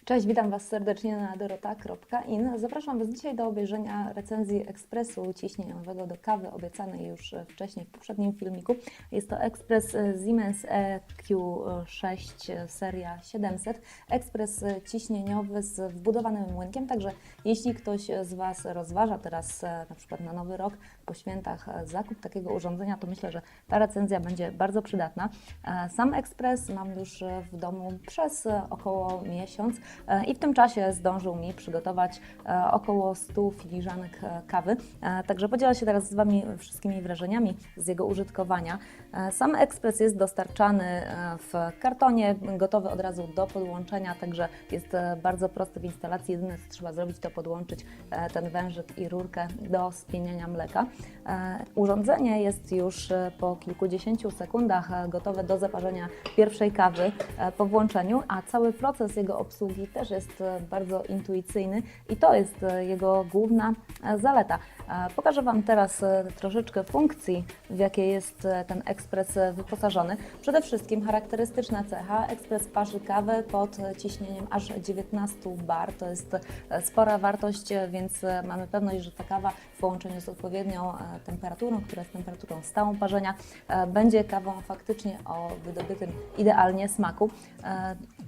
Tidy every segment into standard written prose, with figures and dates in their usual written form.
Cześć, witam Was serdecznie na dorota.in. Zapraszam Was dzisiaj do obejrzenia recenzji ekspresu ciśnieniowego do kawy obiecanej już wcześniej w poprzednim filmiku. Jest to ekspres Siemens EQ6 seria 700. Ekspres ciśnieniowy z wbudowanym młynkiem, także jeśli ktoś z Was rozważa teraz na przykład na Nowy Rok po świętach zakup takiego urządzenia, to myślę, że ta recenzja będzie bardzo przydatna. Sam ekspres mam już w domu przez około miesiąc i w tym czasie zdążył mi przygotować około 100 filiżanek kawy. Także podzielę się teraz z Wami wszystkimi wrażeniami z jego użytkowania. Sam ekspres jest dostarczany w kartonie, gotowy od razu do podłączenia, także jest bardzo prosty w instalacji. Jedyne co trzeba zrobić, to podłączyć ten wężyk i rurkę do spieniania mleka. Urządzenie jest już po kilkudziesięciu sekundach gotowe do zaparzenia pierwszej kawy po włączeniu, a cały proces jego obsługi też jest bardzo intuicyjny i to jest jego główna zaleta. Pokażę Wam teraz troszeczkę funkcji, w jakie jest ten ekspres wyposażony. Przede wszystkim charakterystyczna cecha: ekspres parzy kawę pod ciśnieniem aż 19 bar. To jest spora wartość, więc mamy pewność, że ta kawa w połączeniu z odpowiednią temperaturą, która jest temperaturą stałą parzenia, będzie kawą faktycznie o wydobytym idealnie smaku.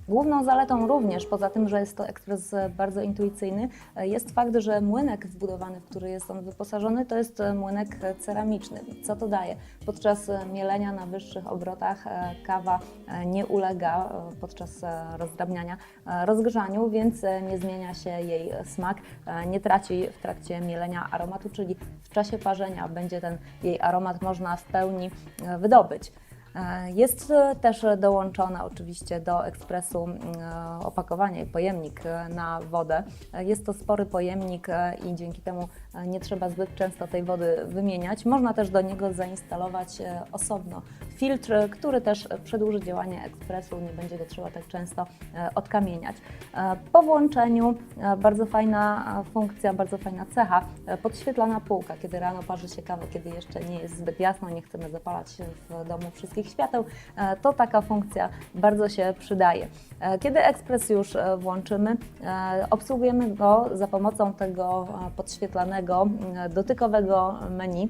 Główną zaletą również, poza tym, że jest to ekspres bardzo intuicyjny, jest fakt, że młynek wbudowany, w który jest on wyposażony, to jest młynek ceramiczny. Co to daje? Podczas mielenia na wyższych obrotach kawa nie ulega podczas rozdrabniania rozgrzaniu, więc nie zmienia się jej smak, nie traci w trakcie mielenia aromatu, czyli w czasie parzenia będzie ten jej aromat można w pełni wydobyć. Jest też dołączone oczywiście do ekspresu opakowanie, pojemnik na wodę. Jest to spory pojemnik i dzięki temu nie trzeba zbyt często tej wody wymieniać. Można też do niego zainstalować osobno filtr, który też przedłuży działanie ekspresu, nie będzie go trzeba tak często odkamieniać. Po włączeniu bardzo fajna funkcja, bardzo fajna cecha, podświetlana półka, kiedy rano parzy się kawę, kiedy jeszcze nie jest zbyt jasno, nie chcemy zapalać w domu wszystkich świateł, to taka funkcja bardzo się przydaje. Kiedy ekspres już włączymy, obsługujemy go za pomocą tego podświetlanego, dotykowego menu.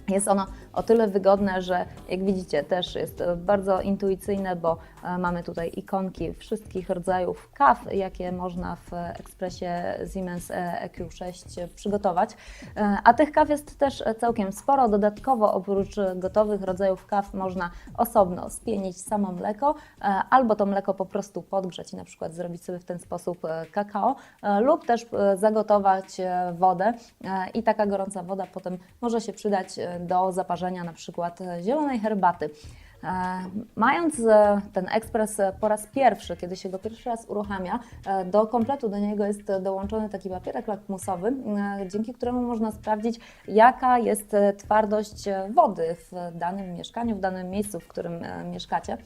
Jest ono o tyle wygodne, że jak widzicie też jest bardzo intuicyjne, bo mamy tutaj ikonki wszystkich rodzajów kaw, jakie można w ekspresie Siemens EQ6 przygotować. A tych kaw jest też całkiem sporo. Dodatkowo oprócz gotowych rodzajów kaw można osobno spienić samo mleko albo to mleko po prostu podgrzać i na przykład zrobić sobie w ten sposób kakao lub też zagotować wodę i taka gorąca woda potem może się przydać do zaparzenia na przykład zielonej herbaty. Mając ten ekspres po raz pierwszy, kiedy się go pierwszy raz uruchamia, do kompletu do niego jest dołączony taki papierek lakmusowy, dzięki któremu można sprawdzić, jaka jest twardość wody w danym mieszkaniu, w danym miejscu, w którym mieszkacie.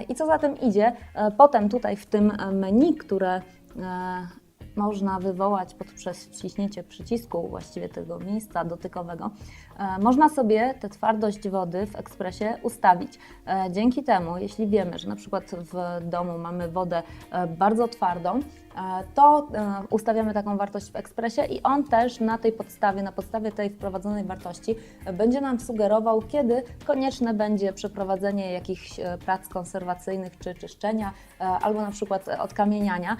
I co za tym idzie, potem tutaj w tym menu, które można wywołać poprzez wciśnięcie przycisku właściwie tego miejsca dotykowego, można sobie tę twardość wody w ekspresie ustawić. Dzięki temu, jeśli wiemy, że na przykład w domu mamy wodę bardzo twardą, to ustawiamy taką wartość w ekspresie i on też na tej podstawie, na podstawie tej wprowadzonej wartości będzie nam sugerował, kiedy konieczne będzie przeprowadzenie jakichś prac konserwacyjnych czy czyszczenia, albo na przykład odkamieniania.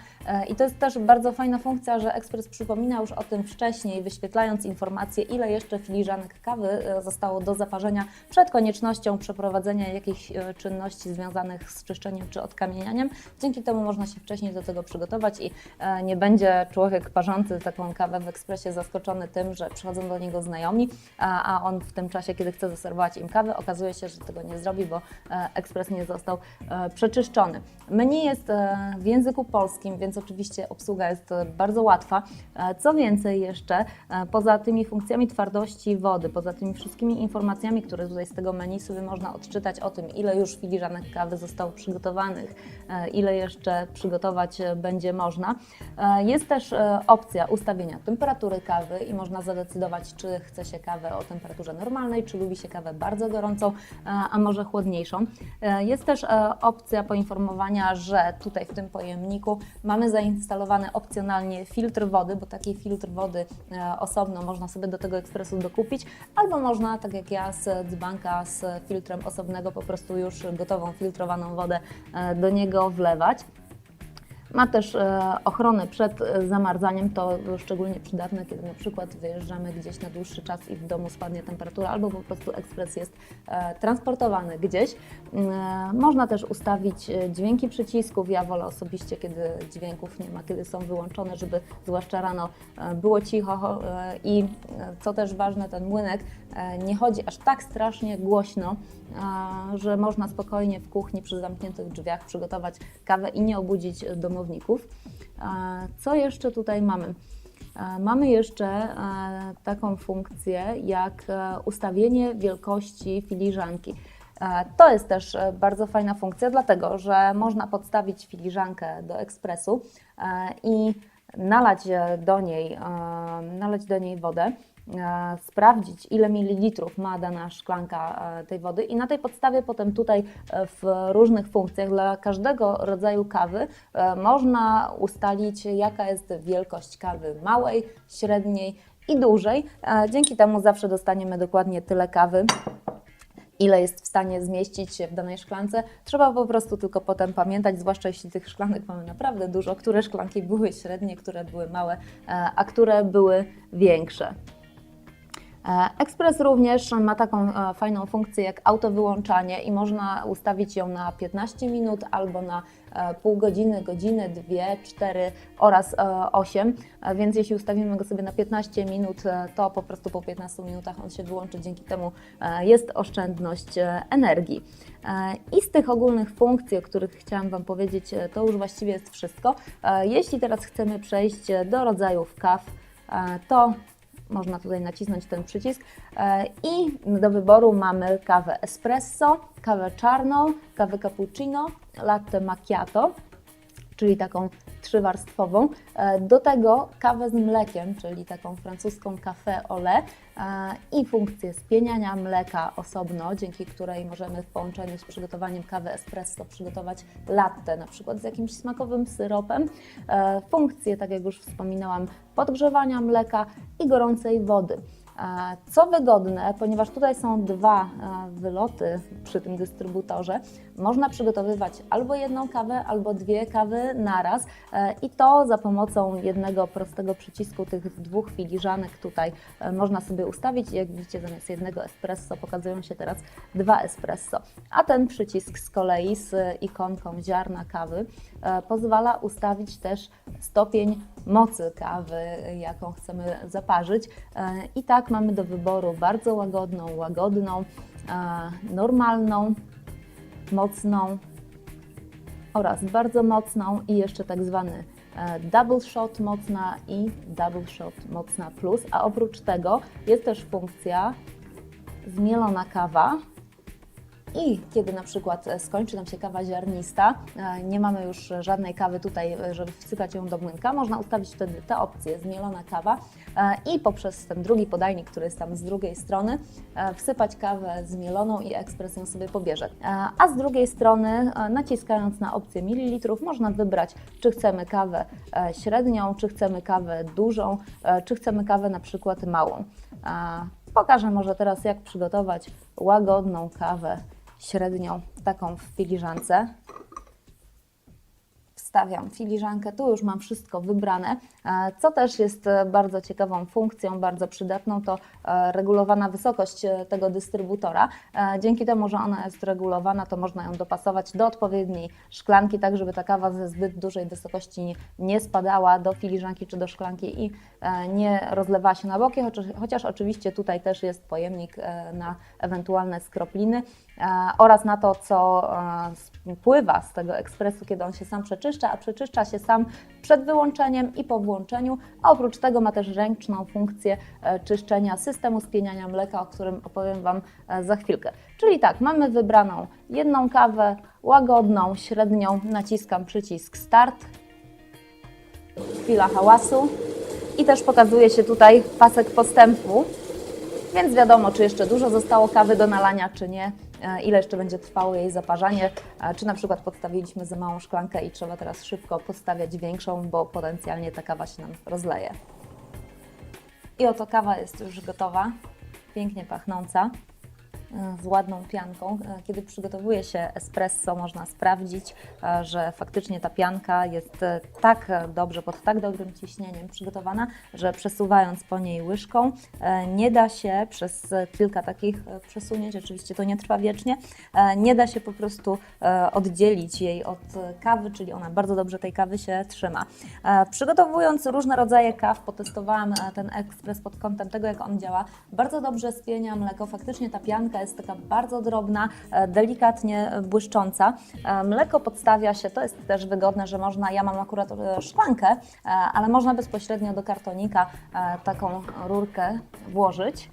I to jest też bardzo fajna funkcja, że ekspres przypomina już o tym wcześniej, wyświetlając informację, ile jeszcze filiżanek kawy zostało do zaparzenia przed koniecznością przeprowadzenia jakichś czynności związanych z czyszczeniem czy odkamienianiem. Dzięki temu można się wcześniej do tego przygotować i nie będzie człowiek parzący taką kawę w ekspresie zaskoczony tym, że przychodzą do niego znajomi, a on w tym czasie, kiedy chce zaserwować im kawę, okazuje się, że tego nie zrobi, bo ekspres nie został przeczyszczony. Menu jest w języku polskim, więc oczywiście obsługa jest bardzo łatwa. Co więcej jeszcze, poza tymi funkcjami twardości wody, poza tymi wszystkimi informacjami, które tutaj z tego menu sobie można odczytać o tym, ile już filiżanek kawy zostało przygotowanych, ile jeszcze przygotować będzie można, można. Jest też opcja ustawienia temperatury kawy i można zadecydować, czy chce się kawę o temperaturze normalnej, czy lubi się kawę bardzo gorącą, a może chłodniejszą. Jest też opcja poinformowania, że tutaj w tym pojemniku mamy zainstalowany opcjonalnie filtr wody, bo taki filtr wody osobno można sobie do tego ekspresu dokupić, albo można, tak jak ja, z dzbanka z filtrem osobnego po prostu już gotową, filtrowaną wodę do niego wlewać. Ma też ochronę przed zamarzaniem, to szczególnie przydatne, kiedy na przykład wyjeżdżamy gdzieś na dłuższy czas i w domu spadnie temperatura, albo po prostu ekspres jest transportowany gdzieś. Można też ustawić dźwięki przycisków. Ja wolę osobiście, kiedy dźwięków nie ma, kiedy są wyłączone, żeby zwłaszcza rano było cicho i co też ważne, ten młynek nie chodzi aż tak strasznie głośno, że można spokojnie w kuchni przy zamkniętych drzwiach przygotować kawę i nie obudzić domowników. Co jeszcze tutaj mamy? Mamy jeszcze taką funkcję jak ustawienie wielkości filiżanki. To jest też bardzo fajna funkcja, dlatego że można podstawić filiżankę do ekspresu i nalać do niej wodę, sprawdzić, ile mililitrów ma dana szklanka tej wody i na tej podstawie potem tutaj w różnych funkcjach dla każdego rodzaju kawy można ustalić, jaka jest wielkość kawy małej, średniej i dużej. Dzięki temu zawsze dostaniemy dokładnie tyle kawy, ile jest w stanie zmieścić się w danej szklance. Trzeba po prostu tylko potem pamiętać, zwłaszcza jeśli tych szklanek mamy naprawdę dużo, które szklanki były średnie, które były małe, a które były większe. Ekspres również ma taką fajną funkcję jak autowyłączanie i można ustawić ją na 15 minut albo na pół godziny, godzinę, 2, 4 oraz 8, więc jeśli ustawimy go sobie na 15 minut, to po prostu po 15 minutach on się wyłączy, dzięki temu jest oszczędność energii. I z tych ogólnych funkcji, o których chciałam Wam powiedzieć, to już właściwie jest wszystko. Jeśli teraz chcemy przejść do rodzajów kaw, to można tutaj nacisnąć ten przycisk i do wyboru mamy kawę espresso, kawę czarną, kawę cappuccino, latte macchiato, czyli taką trzywarstwową. Do tego kawę z mlekiem, czyli taką francuską café au lait i funkcję spieniania mleka osobno, dzięki której możemy w połączeniu z przygotowaniem kawy espresso przygotować latte, na przykład z jakimś smakowym syropem. Funkcję, tak jak już wspominałam, podgrzewania mleka i gorącej wody. Co wygodne, ponieważ tutaj są dwa wyloty przy tym dystrybutorze, można przygotowywać albo jedną kawę, albo dwie kawy naraz i to za pomocą jednego prostego przycisku tych dwóch filiżanek tutaj można sobie ustawić. Jak widzicie, zamiast jednego espresso pokazują się teraz dwa espresso, a ten przycisk z kolei z ikonką ziarna kawy pozwala ustawić też stopień mocy kawy, jaką chcemy zaparzyć i tak mamy do wyboru bardzo łagodną, normalną, mocną oraz bardzo mocną i jeszcze tak zwany double shot mocna i double shot mocna plus, a oprócz tego jest też funkcja zmielona kawa. I kiedy na przykład skończy nam się kawa ziarnista, nie mamy już żadnej kawy tutaj, żeby wsypać ją do młynka, można ustawić wtedy tę opcję zmielona kawa i poprzez ten drugi podajnik, który jest tam z drugiej strony, wsypać kawę zmieloną i ekspres ją sobie pobierze. A z drugiej strony, naciskając na opcję mililitrów, można wybrać, czy chcemy kawę średnią, czy chcemy kawę dużą, czy chcemy kawę na przykład małą. Pokażę może teraz, jak przygotować łagodną kawę średnią, taką w filiżance. Wstawiam filiżankę, tu już mam wszystko wybrane. Co też jest bardzo ciekawą funkcją, bardzo przydatną, to regulowana wysokość tego dystrybutora. Dzięki temu, że ona jest regulowana, to można ją dopasować do odpowiedniej szklanki, tak żeby ta kawa ze zbyt dużej wysokości nie spadała do filiżanki czy do szklanki i nie rozlewała się na boki, chociaż oczywiście tutaj też jest pojemnik na ewentualne skropliny oraz na to, co pływa z tego ekspresu, kiedy on się sam przeczyszcza, a przeczyszcza się sam przed wyłączeniem i po włączeniu, a oprócz tego ma też ręczną funkcję czyszczenia systemu spieniania mleka, o którym opowiem Wam za chwilkę. Czyli tak, mamy wybraną jedną kawę, łagodną, średnią, naciskam przycisk Start chwila hałasu i też pokazuje się tutaj pasek postępu, więc wiadomo, czy jeszcze dużo zostało kawy do nalania, czy nie, ile jeszcze będzie trwało jej zaparzanie, czy na przykład podstawiliśmy za małą szklankę i trzeba teraz szybko podstawiać większą, bo potencjalnie ta kawa się nam rozleje. I oto kawa jest już gotowa, pięknie pachnąca, z ładną pianką. Kiedy przygotowuje się espresso, można sprawdzić, że faktycznie ta pianka jest tak dobrze, pod tak dobrym ciśnieniem przygotowana, że przesuwając po niej łyżką, nie da się przez kilka takich przesunięć, oczywiście to nie trwa wiecznie, nie da się po prostu oddzielić jej od kawy, czyli ona bardzo dobrze tej kawy się trzyma. Przygotowując różne rodzaje kaw, potestowałam ten ekspres pod kątem tego, jak on działa. Bardzo dobrze spienia mleko, faktycznie ta pianka jest taka bardzo drobna, delikatnie błyszcząca. Mleko podstawia się, to jest też wygodne, że można, ja mam akurat szklankę, ale można bezpośrednio do kartonika taką rurkę włożyć.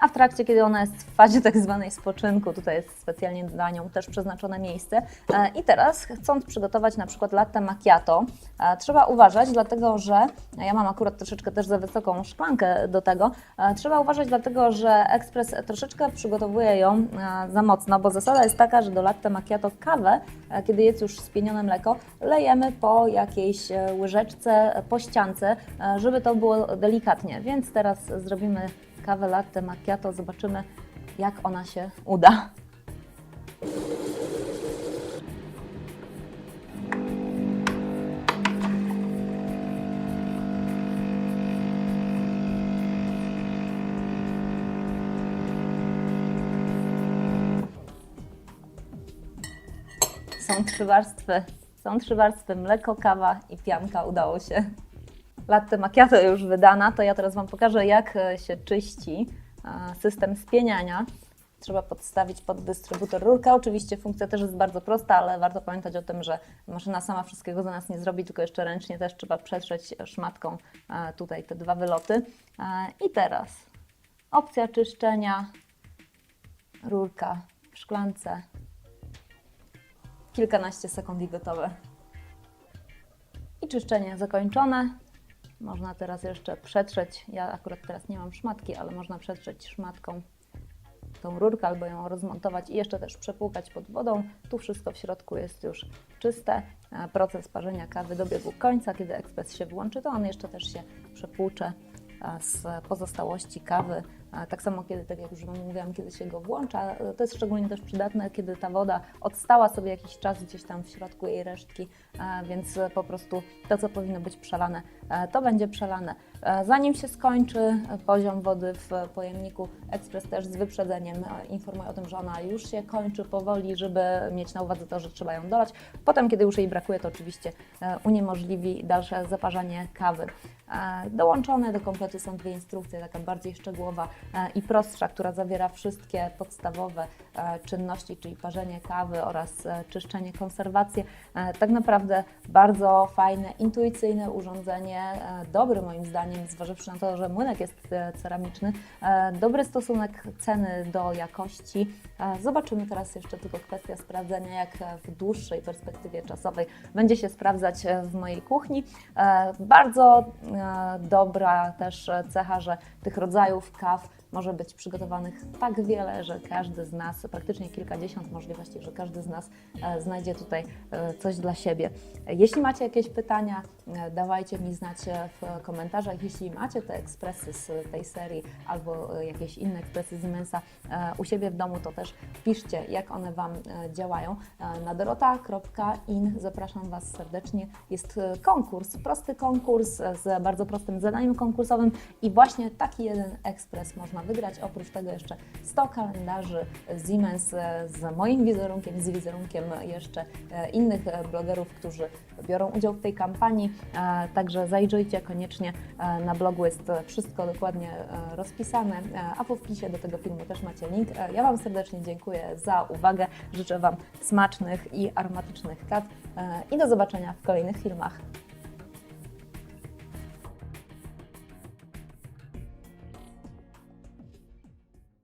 A w trakcie, kiedy ona jest w fazie tak zwanej spoczynku, tutaj jest specjalnie dla nią też przeznaczone miejsce. I teraz, chcąc przygotować na przykład latte macchiato, trzeba uważać, dlatego że, ja mam akurat troszeczkę też za wysoką szklankę do tego, trzeba uważać dlatego, że ekspres troszeczkę przygotowuje ją za mocno, bo zasada jest taka, że do latte macchiato kawę, kiedy jest już spienione mleko, lejemy po jakiejś łyżeczce, po ściance, żeby to było delikatnie. Więc teraz zrobimy kawę latte macchiato, zobaczymy, jak ona się uda. Są trzy warstwy, mleko, kawa i pianka, udało się. Latte macchiato już wydana, to ja teraz Wam pokażę, jak się czyści system spieniania. Trzeba podstawić pod dystrybutor rurkę. Oczywiście funkcja też jest bardzo prosta, ale warto pamiętać o tym, że maszyna sama wszystkiego za nas nie zrobi, tylko jeszcze ręcznie też trzeba przetrzeć szmatką tutaj te dwa wyloty. I teraz opcja czyszczenia, rurka w szklance, kilkanaście sekund i gotowe. I czyszczenie zakończone. Można teraz jeszcze przetrzeć, ja akurat teraz nie mam szmatki, ale można przetrzeć szmatką tą rurkę albo ją rozmontować i jeszcze też przepłukać pod wodą. Tu wszystko w środku jest już czyste. Proces parzenia kawy dobiegł końca. Kiedy ekspres się włączy, to on jeszcze też się przepłucze z pozostałości kawy. Tak samo kiedy, tak jak już Wam mówiłam, kiedy się go włącza, to jest szczególnie też przydatne, kiedy ta woda odstała sobie jakiś czas gdzieś tam w środku jej resztki, więc po prostu to, co powinno być przelane, to będzie przelane. Zanim się skończy poziom wody w pojemniku, ekspres też z wyprzedzeniem informuje o tym, że ona już się kończy powoli, żeby mieć na uwadze to, że trzeba ją dolać. Potem, kiedy już jej brakuje, to oczywiście uniemożliwi dalsze zaparzanie kawy. Dołączone do kompletu są dwie instrukcje, taka bardziej szczegółowa i prostsza, która zawiera wszystkie podstawowe czynności, czyli parzenie kawy oraz czyszczenie, konserwację. Tak naprawdę bardzo fajne, intuicyjne urządzenie, dobry moim zdaniem, zważywszy na to, że młynek jest ceramiczny, dobry stosunek ceny do jakości. Zobaczymy teraz jeszcze tylko kwestia sprawdzenia, jak w dłuższej perspektywie czasowej będzie się sprawdzać w mojej kuchni. Bardzo dobra też cecha, że tych rodzajów kaw może być przygotowanych tak wiele, że każdy z nas, praktycznie kilkadziesiąt możliwości, że każdy z nas znajdzie tutaj coś dla siebie. Jeśli macie jakieś pytania, dawajcie mi znać w komentarzach. Jeśli macie te ekspresy z tej serii albo jakieś inne ekspresy z Siemensa u siebie w domu, to też piszcie, jak one Wam działają. Na dorota.in zapraszam Was serdecznie. Jest konkurs, prosty konkurs z bardzo prostym zadaniem konkursowym i właśnie taki jeden ekspres można wygrać. Oprócz tego jeszcze 100 kalendarzy Siemens z moim wizerunkiem, z wizerunkiem jeszcze innych blogerów, którzy biorą udział w tej kampanii. Także zajrzyjcie koniecznie, na blogu jest wszystko dokładnie rozpisane, a po wpisie do tego filmu też macie link. Ja Wam serdecznie dziękuję za uwagę, życzę Wam smacznych i aromatycznych kaw i do zobaczenia w kolejnych filmach.